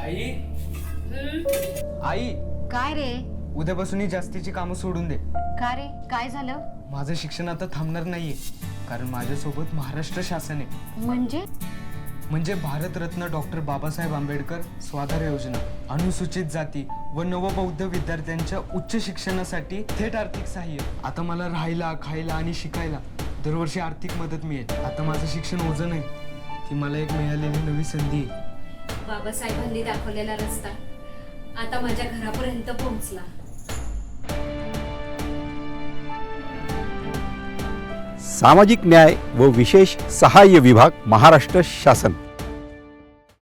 आई आई, काय रे? उद्यापासून ही जास्तीची कामं सोडून दे. का रे, काय झालं? माझं शिक्षण आता थांबणार नाहीये, कारण माझ्यासोबत महाराष्ट्र शासन आहे. म्हणजे भारतरत्न डॉक्टर बाबासाहेब आंबेडकर स्वाधार योजना, अनुसूचित जाती व नवबौद्ध विद्यार्थ्यांच्या उच्च शिक्षणासाठी थेट आर्थिक सहाय्य. आता मला राहायला, खायला आणि शिकायला दरवर्षी आर्थिक मदत मिळेल. आता माझं शिक्षण ओझं नाही, ती मला एक मिळालेली नवी संधी आहे. बाबासाहेबांनी दाखवलेला रस्ता आता माझ्या घरापर्यंत पोहोचला. सामाजिक न्याय व विशेष सहाय्य विभाग, महाराष्ट्र शासन.